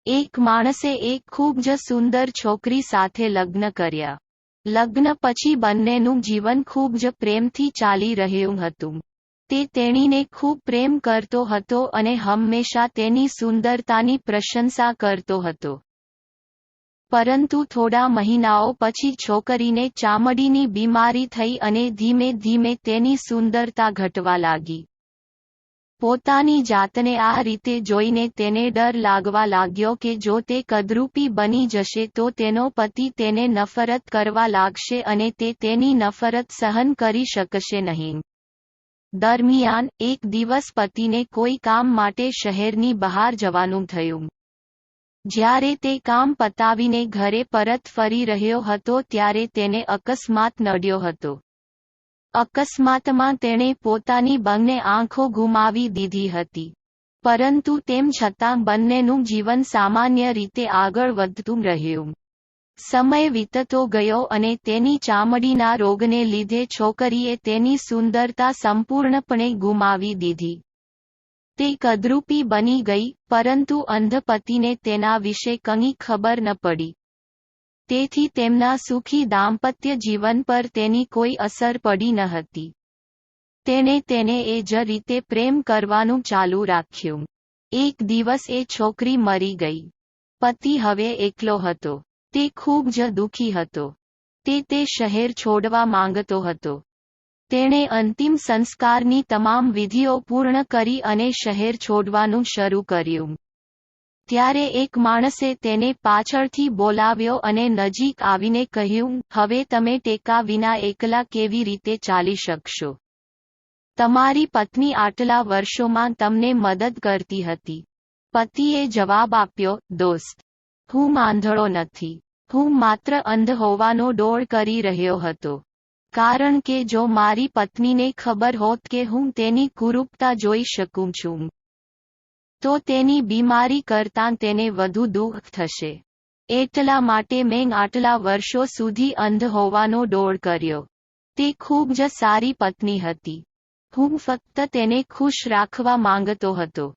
એક માણસે એક ખૂબ જ સુંદર છોકરી સાથે લગ્ન કર્યા. લગ્ન પછી બંનેનું જીવન ખૂબ જ પ્રેમથી ચાલી રહ્યું હતું. તે તેણીને ખૂબ પ્રેમ કરતો હતો અને હંમેશા તેની સુંદરતાની પ્રશંસા કરતો હતો. પરંતુ થોડા મહિનાઓ પછી છોકરીને ચામડીની બીમારી થઈ અને ધીમે ધીમે તેની સુંદરતા ઘટવા લાગી. પોતાની જાતને આ રીતે જોઈને તેને ડર લાગવા લાગ્યો કે જો તે કદરૂપી બની જશે તો તેનો પતિ તેને નફરત કરવા લાગશે અને તે તેની નફરત સહન કરી શકશે નહીં. દરમિયાન એક દિવસ પતિને કોઈ કામ માટે શહેરની બહાર જવાનું થયું. જ્યારે તે કામ પતાવીને ઘરે પરત ફરી રહ્યો હતો ત્યારે તેને અકસ્માત નડ્યો હતો. અકસ્માતમાં તેણે પોતાની બંને આંખો ગુમાવી દીધી હતી. પરંતુ તેમ છતાં બંનેનું જીવન સામાન્ય રીતે આગળ વધતું રહ્યું. સમય વીતતો ગયો અને તેની ચામડીના રોગને લીધે છોકરીએ તેની સુંદરતા સંપૂર્ણપણે ગુમાવી દીધી. તે કદરૂપી બની ગઈ, પરંતુ અંધ પતિને તેના વિશે કંઈ ખબર ન પડી. તેથી તેમના સુખી દાંપત્ય જીવન પર તેની કોઈ અસર પડી ન હતી. તેણે તેને એ જ રીતે પ્રેમ કરવાનું ચાલુ રાખ્યું. એક દિવસ એ છોકરી મરી ગઈ. પતિ હવે એકલો હતો. તે ખૂબ જ દુઃખી હતો. તે શહેર છોડવા માંગતો હતો. તેણે અંતિમ સંસ્કારની તમામ વિધિઓ પૂર્ણ કરી અને શહેર છોડવાનું શરૂ કર્યું. ત્યારે એક માણસે તેને પાછળથી બોલાવ્યો અને નજીક આવીને કહ્યું, હવે તમે ટેકા વિના એકલા કેવી રીતે ચાલી શકશો? તમારી પત્ની આટલા વર્ષોમાં તમને મદદ કરતી હતી. પતિએ જવાબ આપ્યો, દોસ્ત, હું આંધળો નથી. હું માત્ર અંધ હોવાનો ડોળ કરી રહ્યો હતો. કારણ કે જો મારી પત્નીને ખબર હોત કે હું તેની કુરૂપતા જોઈ શકું છું, તો તેની બીમારી કરતાં તેને વધુ દુઃખ થશે. એટલા માટે મેં આટલા વર્ષો સુધી અંધ હોવાનો ડોળ કર્યો. તે ખૂબ જ સારી પત્ની હતી. હું ફક્ત તેને ખુશ રાખવા માંગતો હતો.